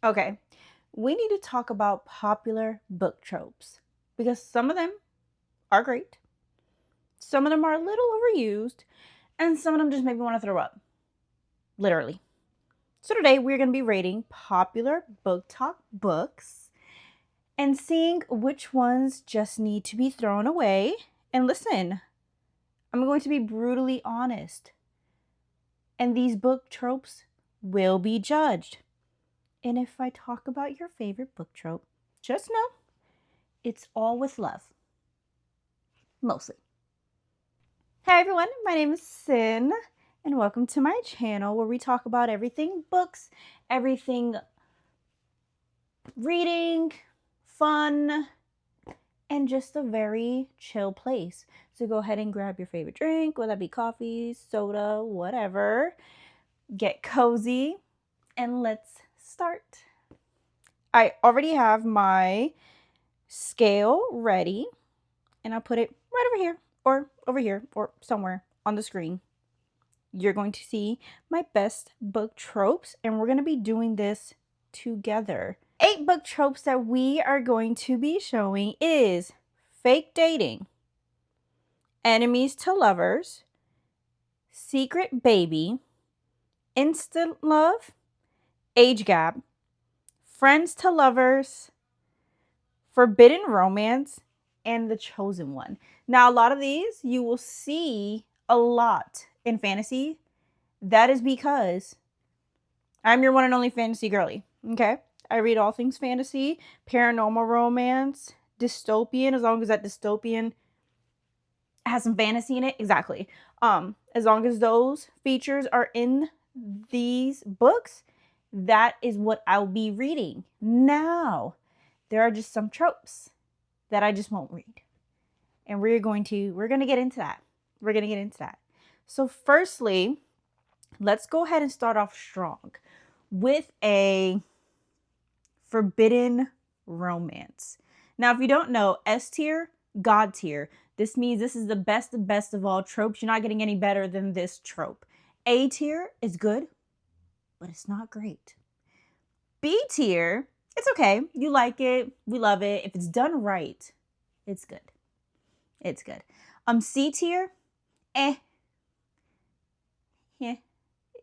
Okay, we need to talk about popular book tropes because some of them are great, some of them are a little overused, and some of them just make me want to throw up. Literally. So today we're going to be rating popular book talk books and seeing which ones just need to be thrown away. And listen, I'm going to be brutally honest. And these book tropes will be judged. And if I talk about your favorite book trope, just know it's all with love. Mostly. Hi everyone, my name is Sin, and welcome to my channel where we talk about everything books, everything reading, fun, and just a very chill place. So go ahead and grab your favorite drink, whether that be coffee, soda, whatever. Get cozy, and let's start. I already have my scale ready, and I'll put it right over here, or somewhere on the screen. You're going to see my best book tropes, and we're going to be doing this together. 8 book tropes that we are going to be showing is fake dating, enemies to lovers, secret baby, instant love, age gap, friends to lovers, forbidden romance, and the chosen one. Now, a lot of these you will see a lot in fantasy. That is because I'm your one and only fantasy girly, okay? I read all things fantasy, paranormal romance, dystopian, as long as that dystopian has some fantasy in it. Exactly. As long as those features are in these books, that is what I'll be reading. Now, there are just some tropes that I just won't read. And we're going to get into that. We're going to get into that. So firstly, let's go ahead and start off strong with a forbidden romance. Now, if you don't know, S tier, God tier. This means this is the best of all tropes. You're not getting any better than this trope. A tier is good, but it's not great. B tier, it's okay. You like it. We love it. If it's done right, it's good. It's good. C tier, yeah.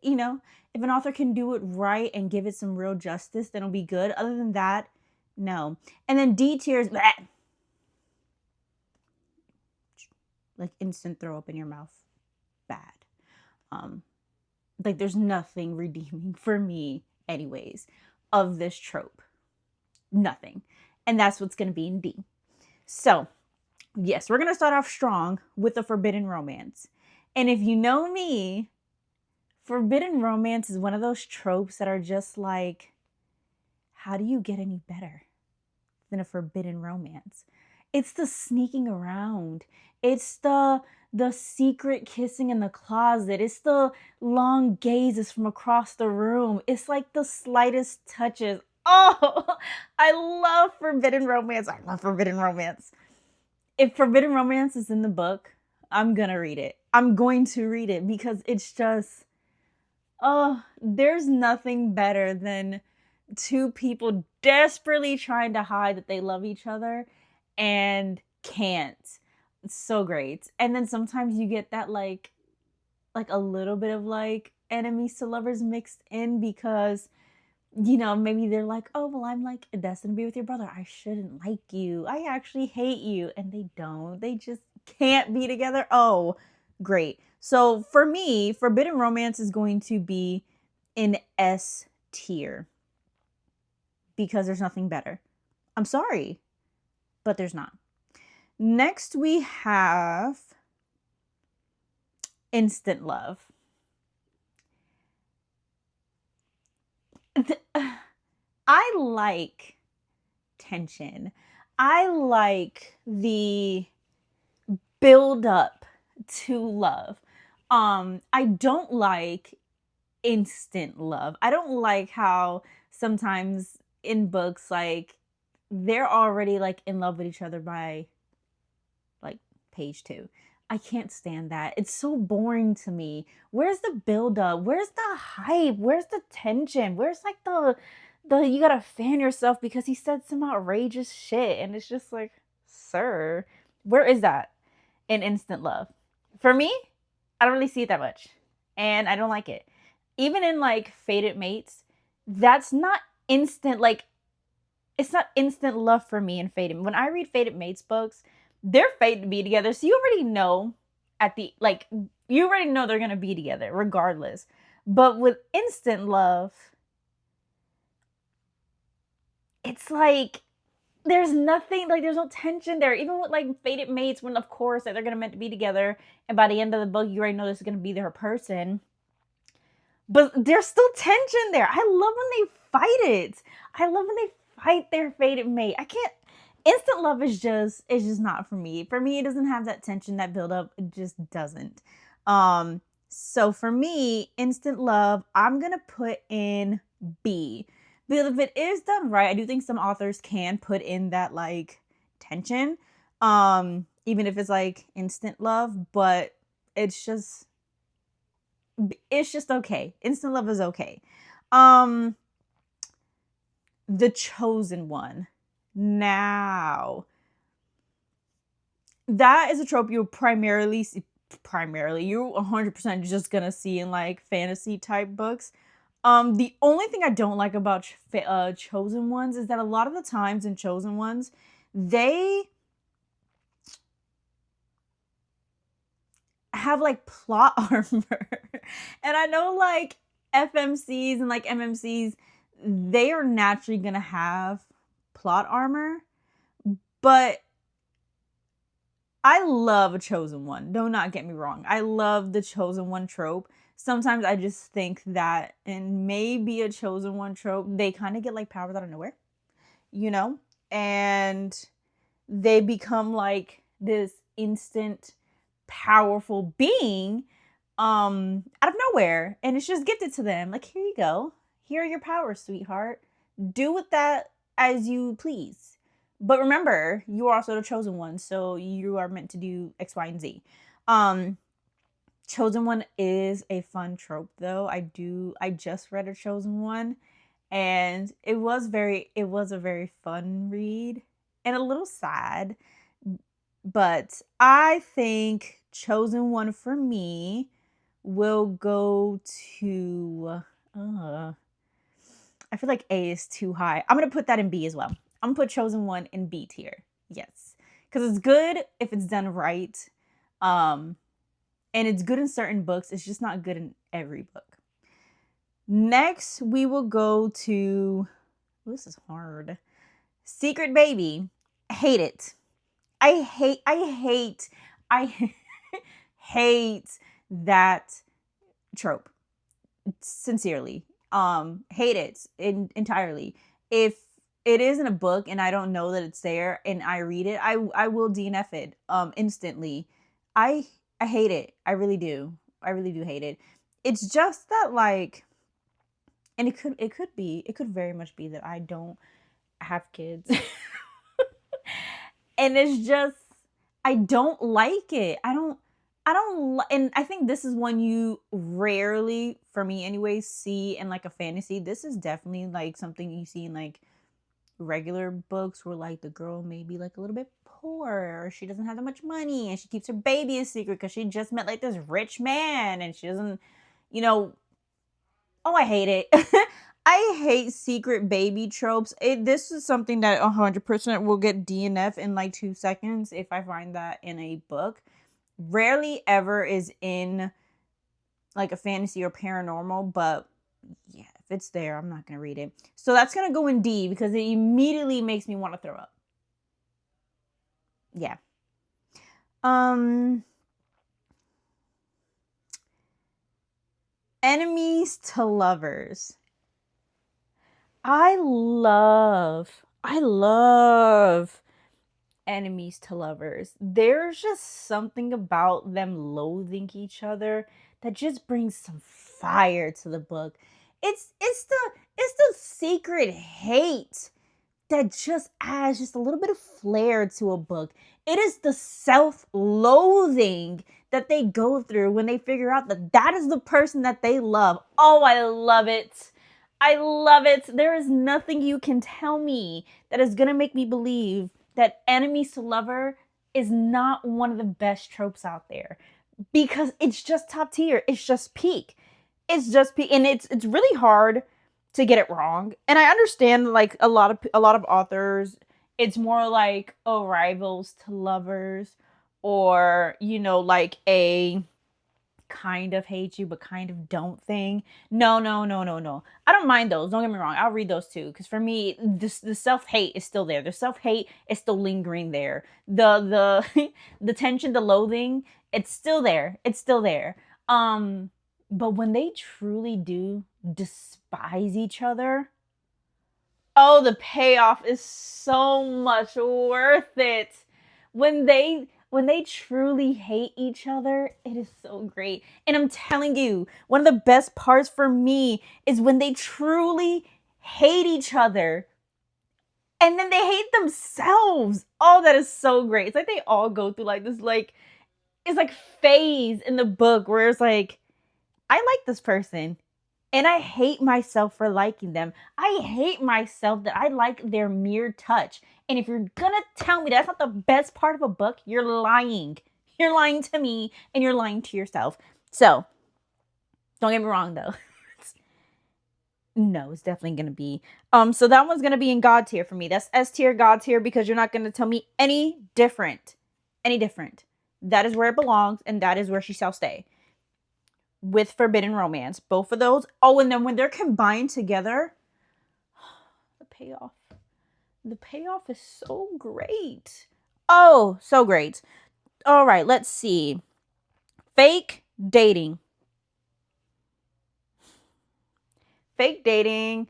You know, if an author can do it right and give it some real justice, then it'll be good. Other than that, no. And then D tier is bleh. Like instant throw up in your mouth. Bad. Like there's nothing redeeming for me anyways of this trope. Nothing. And that's what's going to be in D. So, yes, we're going to start off strong with a forbidden romance. And if you know me, forbidden romance is one of those tropes that are just like, how do you get any better than a forbidden romance? It's the sneaking around. It's the secret kissing in the closet. It's the long gazes from across the room. It's like the slightest touches. Oh, I love forbidden romance. I love forbidden romance. If forbidden romance is in the book, I'm gonna read it. I'm going to read it because it's just, oh, there's nothing better than two people desperately trying to hide that they love each other and can't. It's so great. And then sometimes you get that like a little bit of like enemies to lovers mixed in because, you know, maybe they're like, oh, well, I'm like destined to be with your brother. I shouldn't like you. I actually hate you. And they don't. They just can't be together. Oh, great. So for me, forbidden romance is going to be in S tier because there's nothing better. I'm sorry, but there's not. Next, we have instant love. I like tension. I like the build up to love. I don't like instant love. I don't like how sometimes in books, like, they're already like in love with each other by like page 2. I can't stand that. It's so boring to me. Where's the build up? Where's the hype? Where's the tension? Where's like you gotta fan yourself because he said some outrageous shit, and it's just like, sir, where is that in instant love? For me, I don't really see it that much, and I don't like it. Even in like fated mates, that's not instant. Like, it's not instant love for me in fated. When I read fated mates books, they're fated to be together, so you already know at the like you already know they're gonna be together regardless. But with instant love, it's like there's nothing, like there's no tension there. Even with like fated mates, when of course like, they're gonna meant to be together, and by the end of the book, you already know this is gonna be their person. But there's still tension there. I love when they fight it. I love when they fight their fated mate. I can't. Instant love is just not for me. For me, it doesn't have that tension, that build up. It just doesn't. So for me, instant love, I'm gonna put in B. Because if it is done right, I do think some authors can put in that like tension. Even if it's like instant love, but it's just okay. Instant love is okay. Um The Chosen One. Now, that is a trope you'll primarily you 100% just gonna see in like fantasy type books. The only thing I don't like about Chosen Ones is that a lot of the times in Chosen Ones, they have like plot armor. And I know like FMCs and like MMCs, they are naturally gonna have plot armor, but I love a Chosen One. Do not get me wrong. I love the Chosen One trope. Sometimes I just think that, and maybe a Chosen One trope, they kind of get like powers out of nowhere, you know? And they become like this instant powerful being out of nowhere, and it's just gifted to them. Like, here you go. Here are your powers, sweetheart. Do with that as you please. But remember, you are also the chosen one, so you are meant to do X, Y, and Z. Chosen One is a fun trope though. I just read a Chosen One, and it was a very fun read and a little sad. But I think Chosen One for me will go to I feel like A is too high. I'm gonna put that in B as well. I'm gonna put Chosen One in B tier. Yes. Because it's good if it's done right. And it's good in certain books. It's just not good in every book. Next, we will go to, this is hard. Secret Baby. Hate it. I hate hate that trope. Sincerely. Hate it entirely. If it is in a book and I don't know that it's there and I read it, I will DNF it instantly. I hate it. I really do. I really do hate it. It's just that like, and it could very much be that I don't have kids. And it's just, I don't like it. And I think this is one you rarely, for me anyway, see in like a fantasy. This is definitely like something you see in like regular books where like the girl may be like a little bit poor, or she doesn't have that much money, and she keeps her baby a secret because she just met like this rich man, and she doesn't, oh, I hate it. I hate secret baby tropes. This is something that 100% will get DNF in like 2 seconds if I find that in a book. Rarely ever is in like a fantasy or paranormal, but yeah, if it's there, I'm not going to read it. So that's going to go in D because it immediately makes me want to throw up. Yeah. Enemies to lovers. I love enemies to lovers. There's just something about them loathing each other that just brings some fire to the book. It's the secret hate that just adds just a little bit of flair to a book. It is the self-loathing that they go through when they figure out that that is the person that they love. Oh, I love it. I love it. There is nothing you can tell me that is going to make me believe that enemies to lover is not one of the best tropes out there, because it's just top tier. It's just peak. It's just peak, and it's really hard to get it wrong. And I understand, like, a lot of authors, it's more like, oh, rivals to lovers, or like a kind of hate you but kind of don't thing. No, no, no, no, no. I don't mind those. Don't get me wrong. I'll read those too, because for me, the self hate is still there. The self hate is still lingering there. The the tension, the loathing, it's still there. It's still there. But when they truly do despise each other, oh, the payoff is so much worth it. When they truly hate each other, it is so great. And I'm telling you, one of the best parts for me is when they truly hate each other and then they hate themselves. Oh, that is so great. It's like they all go through like this, like, it's like phase in the book where it's like, I like this person and I hate myself for liking them. I hate myself that I like their mere touch. And if you're gonna tell me that's not the best part of a book, you're lying. You're lying to me and you're lying to yourself. So, don't get me wrong though. No, it's definitely gonna be. So that one's gonna be in God tier for me. That's S tier, God tier, because you're not gonna tell me any different. Any different. That is where it belongs, and that is where she shall stay. With Forbidden Romance. Both of those. Oh, and then when they're combined together, the payoff. The payoff is so great. Oh, so great. All right, let's see. Fake dating. Fake dating.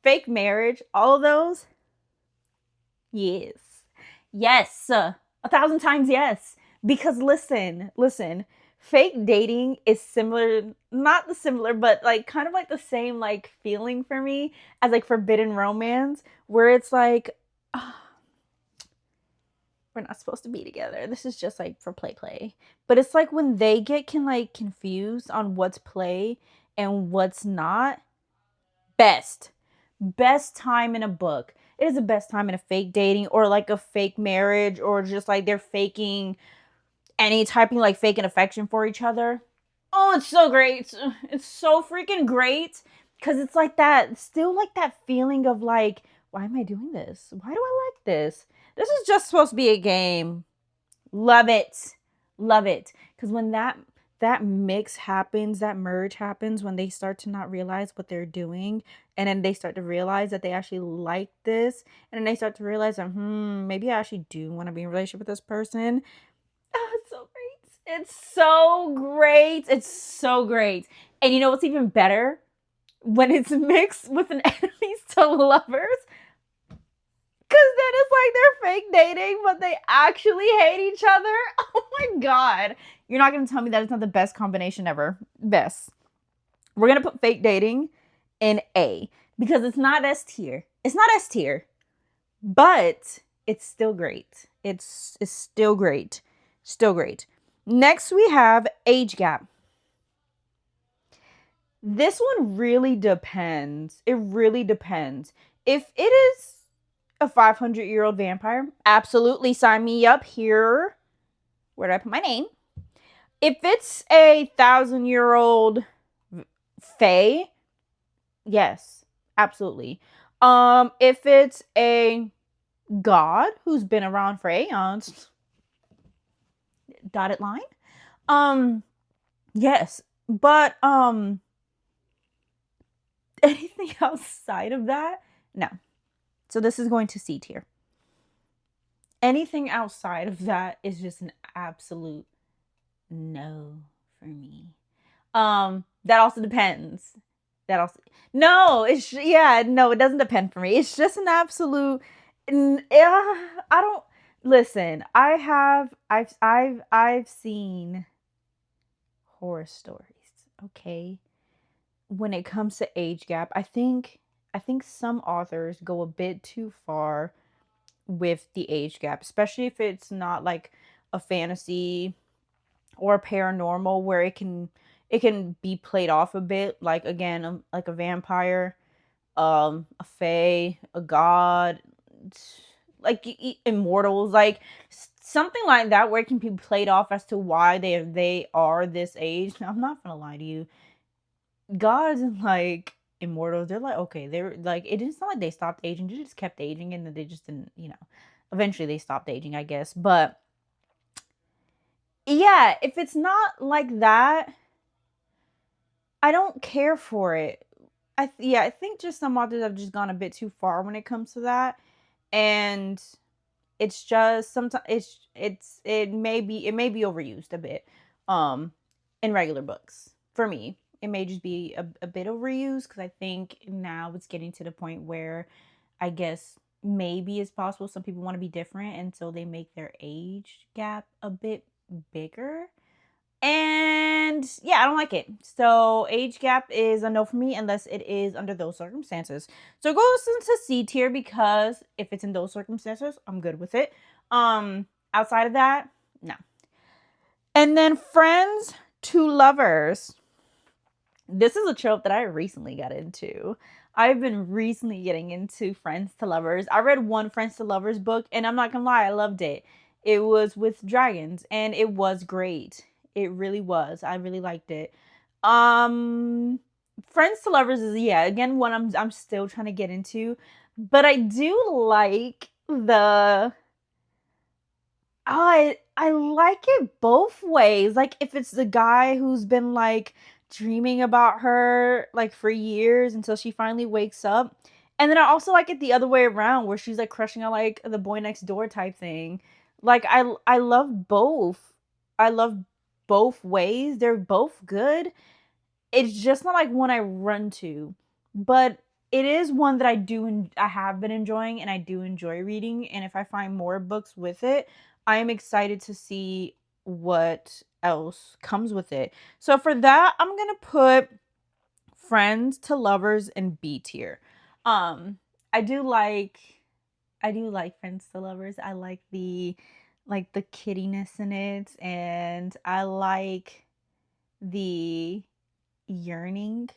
Fake marriage. All of those. Yes. Yes. 1,000 times yes. Because listen. Fake dating is similar, not the similar, but like kind of like the same like feeling for me as like Forbidden Romance, where it's like, oh, we're not supposed to be together. This is just like for play. But it's like when they can like confused on what's play and what's not. Best time in a book. It is the best time in a fake dating or like a fake marriage, or just like they're faking any typing, like faking affection for each other. Oh, it's so great. It's so freaking great. Because it's like that, still like that feeling of like, why am I doing this? Why do I like this? This is just supposed to be a game. Love it. Love it. Because when that mix happens, that merge happens, when they start to not realize what they're doing, and then they start to realize that they actually like this, and then they start to realize that, maybe I actually do want to be in a relationship with this person. Oh, it's so great. It's so great. It's so great. And you know what's even better? When it's mixed with an enemies to lovers. Because then it's like they're fake dating, but they actually hate each other. Oh my God. You're not going to tell me that it's not the best combination ever. Best. We're going to put fake dating in A. Because it's not S tier. It's not S tier. But it's still great. It's still great. Still great. Next, we have age gap. This one really depends. It really depends. If it is a 500-year-old vampire, absolutely sign me up here. Where do I put my name? If it's a 1,000-year-old fae, yes, absolutely. If it's a god who's been around for aeons, dotted line, yes, but anything outside of that, no. So this is going to C tier. Anything outside of that is just an absolute no for me. That also depends. It doesn't depend for me. It's just an absolute. I don't listen. I've seen horror stories. Okay, when it comes to age gap, I think some authors go a bit too far with the age gap, especially if it's not like a fantasy or a paranormal where it can be played off a bit, like again, like a vampire, a fae, a god, like immortals, like something like that, where it can be played off as to why they are this age. Now, I'm not gonna lie to you, gods and like immortals, they're like, okay, they're like, it is not like they stopped aging, they just kept aging, and then they just didn't, eventually they stopped aging, I guess. But yeah, if it's not like that, I don't care for it. I think just some authors have just gone a bit too far when it comes to that, and it's just sometimes it may be overused a bit, um, in regular books. For me, it may just be a bit overused, because I think now it's getting to the point where I guess maybe it's possible some people want to be different, and so they make their age gap a bit bigger. And yeah, I don't like it. So age gap is a no for me unless it is under those circumstances. So it goes into C tier, because if it's in those circumstances, I'm good with it. Outside of that, no. And then friends to lovers. This is a trope that I recently got into. I've been recently getting into friends to lovers. I read one friends to lovers book, and I'm not gonna lie, I loved it. It was with dragons, and it was great. It really was. I really liked it. Um, friends to lovers is, yeah, again, one I'm still trying to get into, but I do like the I like it both ways. Like, if it's the guy who's been like dreaming about her like for years until she finally wakes up. And then I also like it the other way around, where she's like crushing on like the boy next door type thing. Like, I love both. I love both ways. They're both good. It's just not like one I run to, but it is one that I have been enjoying, and I do enjoy reading, and if I find more books with it, I am excited to see what else comes with it. So for that, I'm going to put friends to lovers in B tier. Um I do like friends to lovers. I like the kiddiness in it, and I like the yearning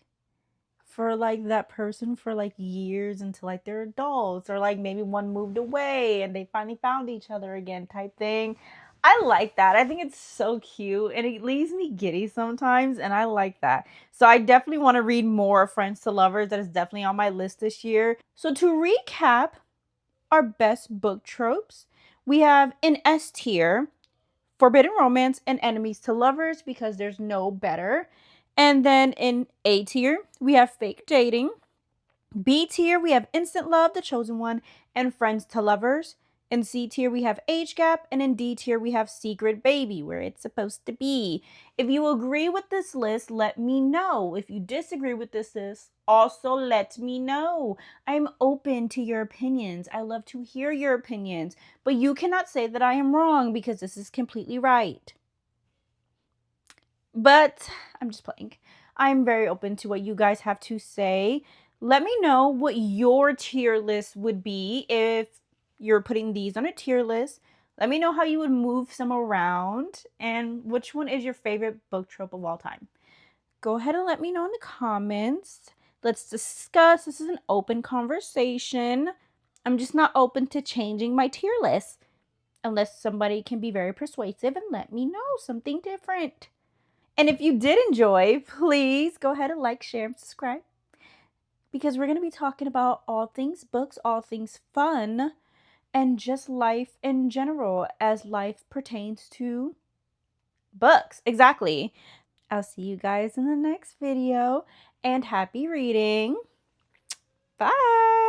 for like that person for like years until like they're adults, or like maybe one moved away and they finally found each other again type thing. I like that. I think it's so cute, and it leaves me giddy sometimes, and I like that. So I definitely want to read more Friends to Lovers. That is definitely on my list this year. So to recap our best book tropes, we have in S tier Forbidden Romance and Enemies to Lovers, because there's no better. And then in A tier, we have Fake Dating. B tier, we have Instant Love, The Chosen One, and Friends to Lovers. In C tier, we have Age Gap. And in D tier, we have Secret Baby, where it's supposed to be. If you agree with this list, let me know. If you disagree with this list, also let me know. I'm open to your opinions. I love to hear your opinions. But you cannot say that I am wrong, because this is completely right. But I'm just playing. I'm very open to what you guys have to say. Let me know what your tier list would be if you're putting these on a tier list. Let me know how you would move some around, and which one is your favorite book trope of all time. Go ahead and let me know in the comments. Let's discuss. This is an open conversation. I'm just not open to changing my tier list unless somebody can be very persuasive and let me know something different. And if you did enjoy, please go ahead and like, share, and subscribe, because we're going to be talking about all things books, all things fun, and just life in general, as life pertains to books. Exactly. I'll see you guys in the next video, and happy reading. Bye.